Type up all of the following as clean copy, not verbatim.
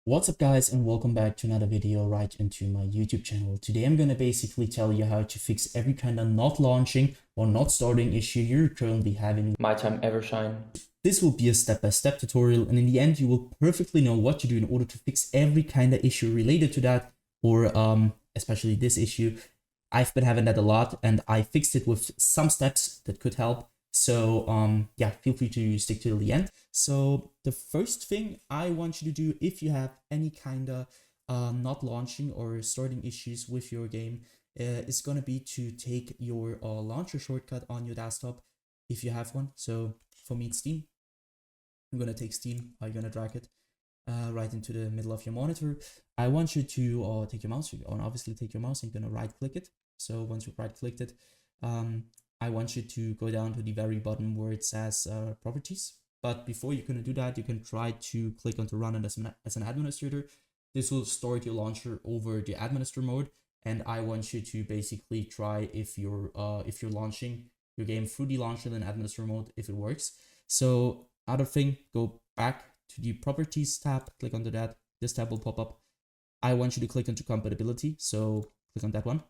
What's up guys, and welcome back to another video right into my YouTube channel. Today I'm going to basically tell you how to fix every kind of not launching or not starting issue you're currently having. My time Evershine. This will be a step-by-step tutorial, and in the end you will perfectly know what to do in order to fix every kind of issue related to that, or especially this issue. I've been having that a lot and I fixed it with some steps that could help. So yeah, feel free to stick till the end. So the first thing I want you to do, if you have any kind of not launching or starting issues with your game, is going to be to take your launcher shortcut on your desktop if you have one. So for me it's Steam. I'm going to take Steam, I'm going to drag it right into the middle of your monitor. I want you to take your mouse, and obviously take your mouse and you're going to right click it. So once you've right clicked it, I want you to go down to the very bottom where it says properties. But before you're going to do that, you can try to click on to run it as an administrator. This will start your launcher over the administrator mode. And I want you to basically try if you're launching your game through the launcher and administrator mode, if it works. So other thing, go back to the properties tab, click onto that. This tab will pop up. I want you to click onto compatibility. So click on that one.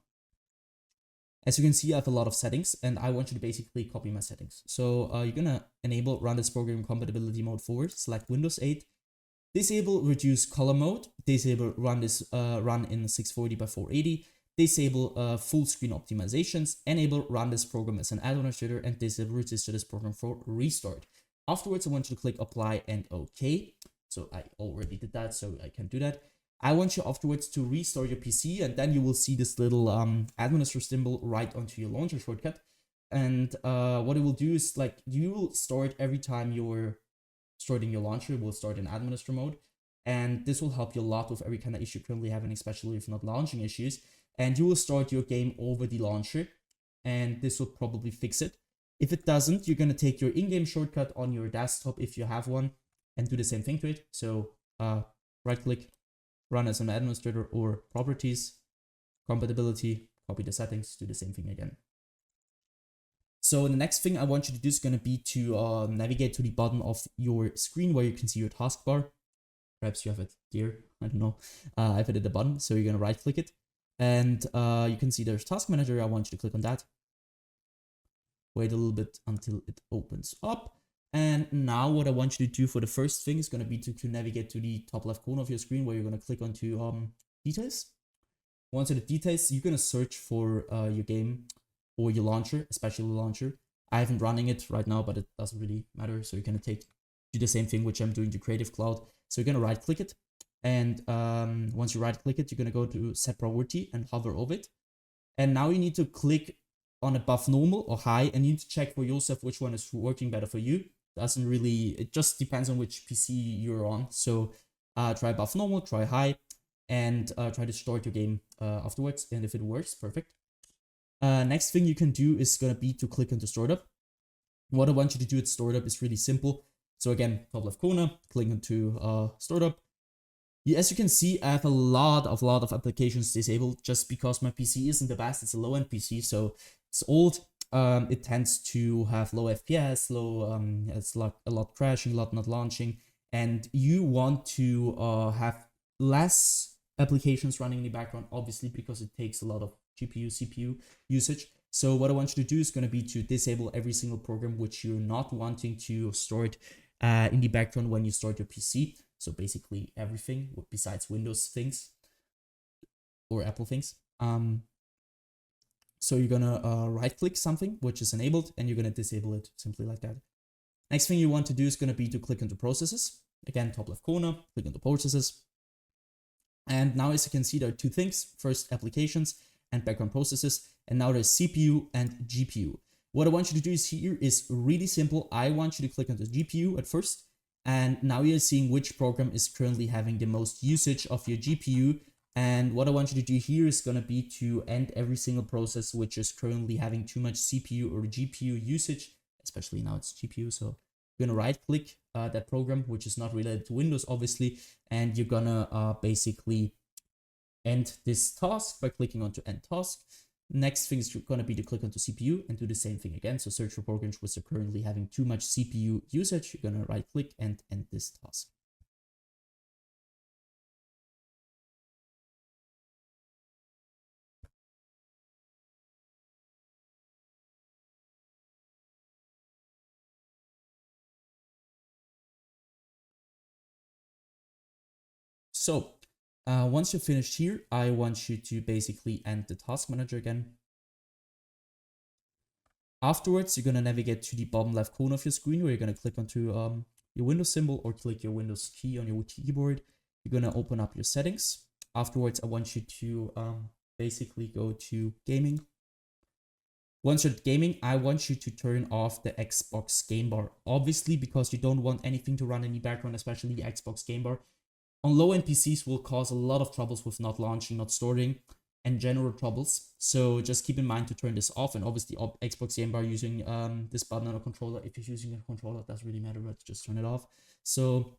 As you can see, I have a lot of settings and I want you to basically copy my settings. So you're gonna enable run this program compatibility mode forward, select Windows 8, disable reduce color mode, disable run this run in 640 by 480, disable full screen optimizations, enable run this program as an administrator, and disable register this program for restart. Afterwards, I want you to click apply and OK. So I already did that, so I can do that. I want you afterwards to restart your PC, and then you will see this little administrator symbol right onto your launcher shortcut. And what it will do is, like, you will start every time you're starting your launcher, will start in administrator mode. And this will help you a lot with every kind of issue you're currently having, especially if not launching issues. And you will start your game over the launcher, and this will probably fix it. If it doesn't, you're going to take your in-game shortcut on your desktop if you have one and do the same thing to it. So right click, run as an administrator, or properties, compatibility, copy the settings, do the same thing again. So the next thing I want you to do is going to be to navigate to the bottom of your screen where you can see your taskbar. Perhaps you have it here, I don't know. I have it at the bottom, so you're going to right click it. And you can see there's task manager. I want you to click on that. Wait a little bit until it opens up. And now what I want you to do for the first thing is going to be to navigate to the top left corner of your screen where you're going to click onto details. Once you're the details, you're going to search for your game or your launcher, especially the launcher. I haven't running it right now, but it doesn't really matter. So you're going to do the same thing, which I'm doing to Creative Cloud. So you're going to right click it. And once you right click it, you're going to go to set priority and hover over it. And now you need to click on above normal or high, and you need to check for yourself which one is working better for you. Doesn't really, it just depends on which PC you're on. So try above normal, try high, and try to start your game afterwards. And if it works, perfect. Next thing you can do is going to be to click into startup. What I want you to do at startup is really simple. So again, top left corner, click into startup. As you can see, I have a lot of applications disabled just because my PC isn't the best. It's a low-end PC, so it's old. It tends to have low FPS, it's a lot crashing, a lot not launching, and you want to have less applications running in the background, obviously, because it takes a lot of GPU, CPU usage. So what I want you to do is going to be to disable every single program which you're not wanting to start in the background when you start your PC. So basically everything besides Windows things or Apple things. So you're gonna right click something which is enabled and you're gonna disable it simply like that. Next thing you want to do is gonna be to click into processes. Again, top left corner, click into processes. And now as you can see, there are two things. First, applications and background processes. And now there's CPU and GPU. What I want you to do here is really simple. I want you to click onto GPU at first. And now you're seeing which program is currently having the most usage of your GPU. And what I want you to do here is going to be to end every single process which is currently having too much CPU or GPU usage, especially now it's GPU. So you're going to right click that program, which is not related to Windows, obviously. And you're going to basically end this task by clicking onto end task. Next thing is going to be to click onto CPU and do the same thing again. So search for programs which are currently having too much CPU usage. You're going to right click and end this task. So once you're finished here, I want you to basically end the task manager again. Afterwards, you're going to navigate to the bottom left corner of your screen where you're going to click onto your Windows symbol or click your Windows key on your keyboard. You're going to open up your settings. Afterwards, I want you to basically go to gaming. Once you're at gaming, I want you to turn off the Xbox game bar. Obviously, because you don't want anything to run in the background, especially the Xbox game bar. On low-end PCs will cause a lot of troubles with not launching, not storing, and general troubles. So just keep in mind to turn this off. And obviously, Xbox game bar using this button on a controller. If you're using a controller, it doesn't really matter, but just turn it off. So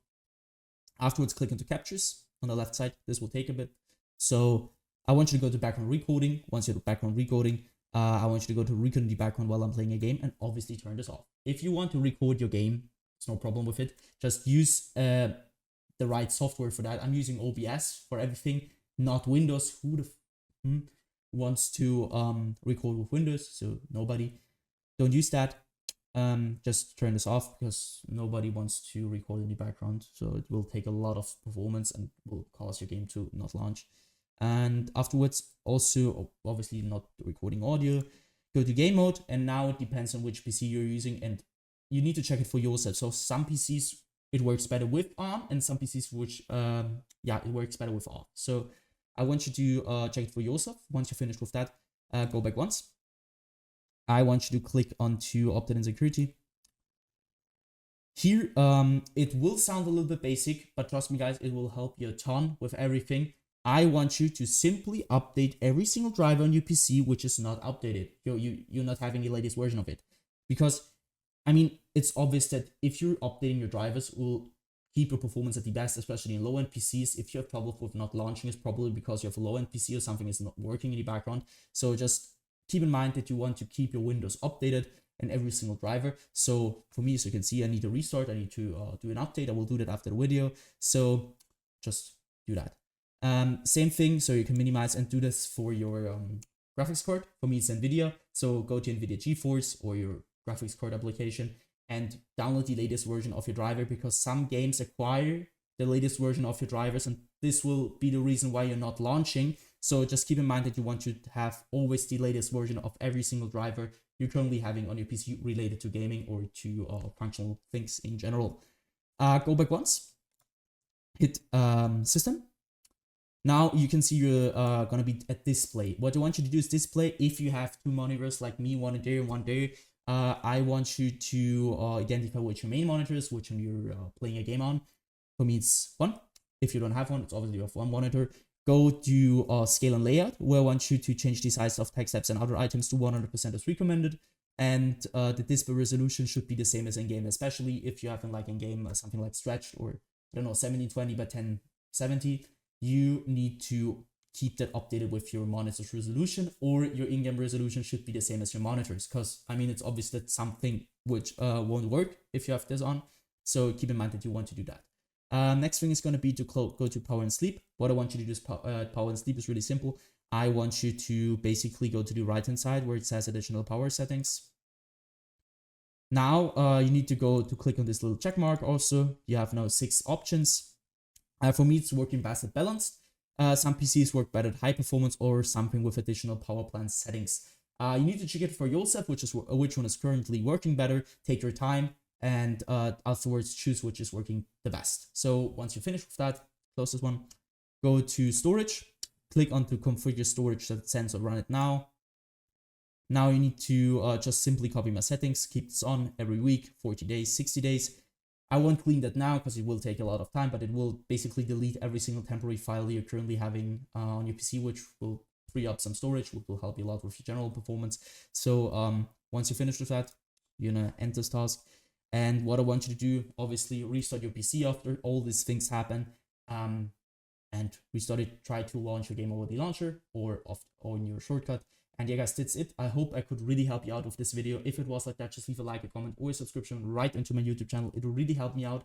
afterwards, click into captures on the left side. This will take a bit. So I want you to go to background recording. Once you're at background recording, I want you to go to record in the background while I'm playing a game and obviously turn this off. If you want to record your game, it's no problem with it. Just use the right software for that. I'm using OBS for everything, not Windows. Who the wants to record with Windows? So nobody. Don't use that. Just turn this off because nobody wants to record in the background. So it will take a lot of performance and will cause your game to not launch. And afterwards, also obviously not recording audio. Go to game mode, and now it depends on which PC you're using, and you need to check it for yourself. So some PCs it works better with on, and some PCs which it works better with off. So I want you to check it for yourself. Once you're finished with that, go back once. I want you to click onto update and security. Here, it will sound a little bit basic, but trust me guys, it will help you a ton with everything. I want you to simply update every single driver on your PC which is not updated. You're not having the latest version of it. Because, I mean, it's obvious that if you're updating your drivers, it will keep your performance at the best, especially in low-end PCs. If you have trouble with not launching, it's probably because you have a low-end PC or something is not working in the background. So just keep in mind that you want to keep your Windows updated and every single driver. So for me, as you can see, I need to restart. I need to do an update. I will do that after the video. So just do that. Same thing, so you can minimize and do this for your graphics card. For me, it's NVIDIA. So go to NVIDIA GeForce or your graphics card application and download the latest version of your driver, because some games acquire the latest version of your drivers, and this will be the reason why you're not launching. So just keep in mind that you want to have always the latest version of every single driver you're currently having on your PC related to gaming or to functional things in general. Go back once, hit system. Now you can see you're gonna be at display. What I want you to do is display. If you have two monitors like me, one there and one there, I want you to identify which your main monitor is, which one you're playing a game on. For me, it's one. If you don't have one, it's obviously you have one monitor. Go to scale and layout, where I want you to change the size of text apps and other items to 100% as recommended. And the display resolution should be the same as in-game, especially if you have like in-game something like stretched or I don't know 1720 by 1070. You need to keep that updated with your monitor's resolution, or your in-game resolution should be the same as your monitors, because I mean it's obvious that something which won't work if you have this on. So keep in mind that you want to do that. Next thing is going to be to go to power and sleep. What I want you to do is power and sleep is really simple. I want you to basically go to the right hand side where it says additional power settings. Now you need to go to click on this little check mark. Also, you have now 6 options. For me, it's working best at balanced. Some PCs work better at high performance or something with additional power plant settings. You need to check it for yourself, which one is currently working better. Take your time and afterwards choose which is working the best. So once you finish with that, close this one. Go to storage. Click on to configure storage that sends or run it now. Now you need to just simply copy my settings. Keep this on every week, 40 days, 60 days. I won't clean that now because it will take a lot of time, but it will basically delete every single temporary file you're currently having on your PC, which will free up some storage, which will help you a lot with your general performance. So once you're finished with that, you're gonna end this task. And what I want you to do, obviously, restart your PC after all these things happen, and restart it. Try to launch your game over the launcher or in your shortcut. And yeah, guys, that's it. I hope I could really help you out with this video. If it was like that, just leave a like, a comment, or a subscription right into my YouTube channel. It will really help me out.